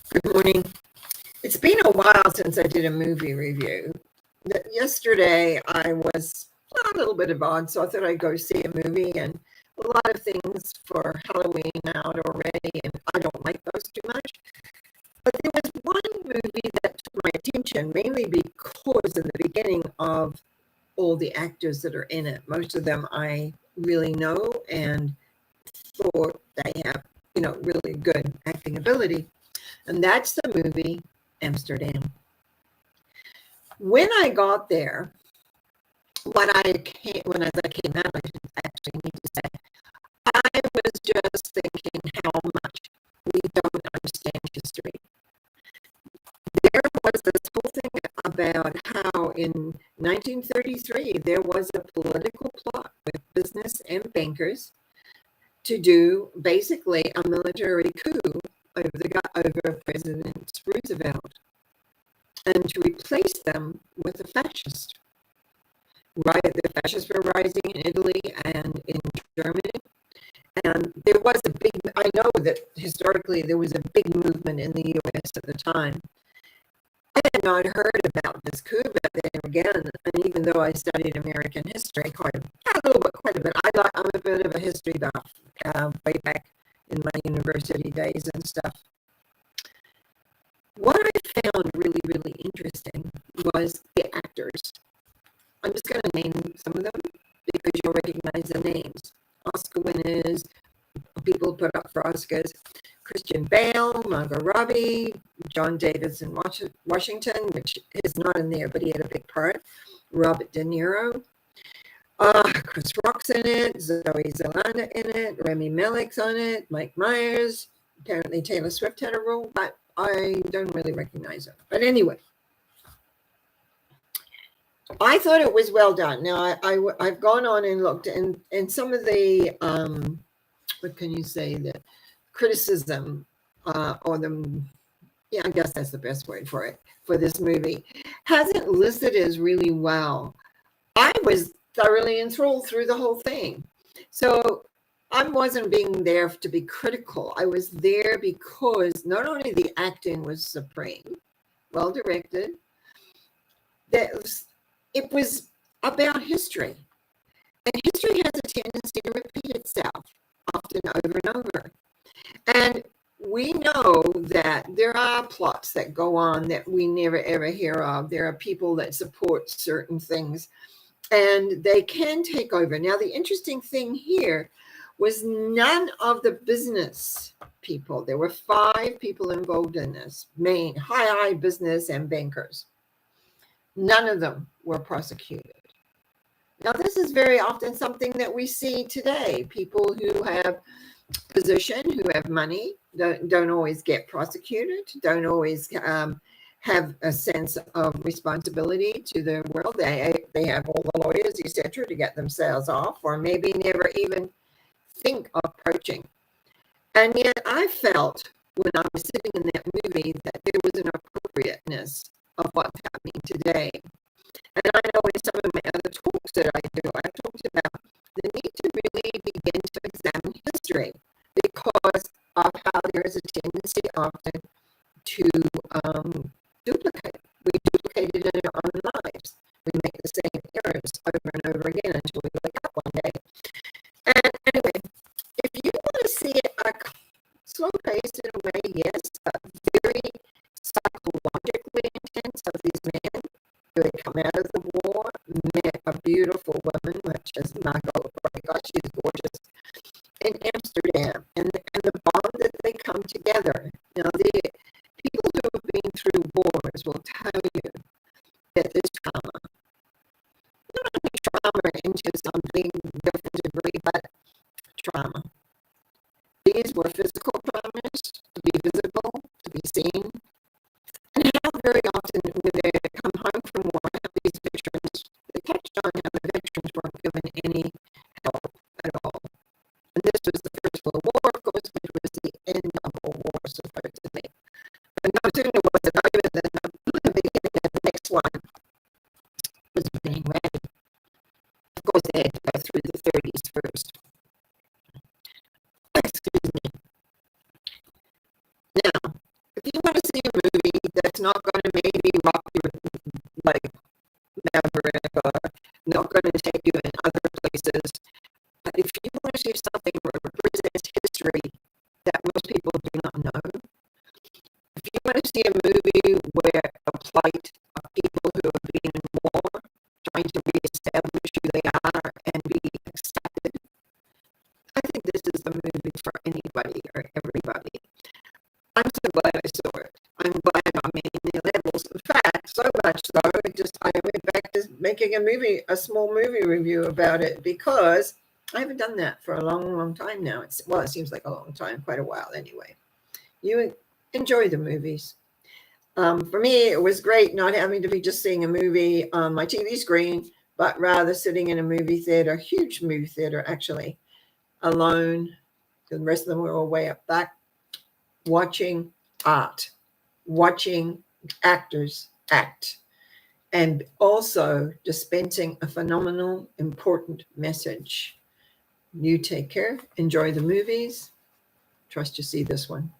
Good morning. It's been a while since I did a movie review. Yesterday, I was a little bit of odds, so I thought I'd go see a movie, and a lot of things for Halloween out already, and I don't like those too much. But there was one movie that took my attention, mainly because in the beginning of all the actors that are in it, most of them I really know and thought they have, really good acting ability. And that's the movie Amsterdam. When I got there, when I came out, I should actually need to say, I was just thinking how much we don't understand history. There was this whole thing about how in 1933 there was a political plot with business and bankers to do basically a military coup over President Roosevelt, and to replace them with a fascist. Right, the fascists were rising in Italy and in Germany, and there was I know that historically there was a big movement in the U.S. at the time. I had not heard about this coup, but then again, and even though I studied American history quite a bit, I'm a bit of a history buff way back in my university days and stuff. What I found really, really interesting was the actors. I'm just going to name some of them because you'll recognize the names. Oscar winners, people put up for Oscars: Christian Bale, Margot Robbie, John Davis in Washington, which is not in there, but he had a big part. Robert De Niro. Chris Rock's in it, Zoe Zelanda in it, Rami Malek's on it, Mike Myers. Apparently Taylor Swift had a role, but I don't really recognize her. But anyway, I thought it was well done. Now, I've gone on and looked, and some of the, what can you say, the criticism I guess that's the best word for it, for this movie, hasn't listed as really well. I was thoroughly enthralled through the whole thing. So I wasn't being there to be critical. I was there because not only the acting was supreme, well directed, it was about history. And history has a tendency to repeat itself often over and over. And we know that there are plots that go on that we never ever hear of. There are people that support certain things, and they can take over. Now, the interesting thing here was none of the business people. There were 5 people involved in this, main high business and bankers. None of them were prosecuted. Now, this is very often something that we see today. People who have position, who have money, don't always get prosecuted, don't always have a sense of responsibility to the world. They have all the lawyers, etc., to get themselves off, or maybe never even think of approaching. And yet I felt when I was sitting in that movie that there was an appropriateness of what's happening today. And I know in some of my other talks that I do, I talked about the need to really begin to examine history because of how there is a tendency often to duplicate. We duplicate it in our own lives. We make the same errors over and over again until we wake up one day. And anyway, if you want to see it slow paced in a way, yes, but very psychologically intense of these men who had come out of the war, met a beautiful woman, which is Margot Robbie. God, she's gorgeous, in Amsterdam, and the bond that they come together. Now, the people who have been through wars will tell you that this trauma, not only trauma into some big different degree, but trauma. These were physical traumas, to be visible, to be seen. And how very often when they come home from war, these veterans, they touched on how the veterans weren't given any help at all. And this was the First World War, of course, which was the end of the war, supposedly. But no sooner was it over than the beginning of the next one was getting ready. Of course, they had to go through the 30s first. Excuse me. a small movie review about it, because I haven't done that for a long time now. It seems like a long time, quite a while anyway. You enjoy the movies. For me, it was great not having to be just seeing a movie on my TV screen, but rather sitting in a movie theater, huge movie theater actually, alone. The rest of them were all way up back, watching art, watching actors act, and also dispensing a phenomenal, important message. You take care, enjoy the movies. Trust you see this one.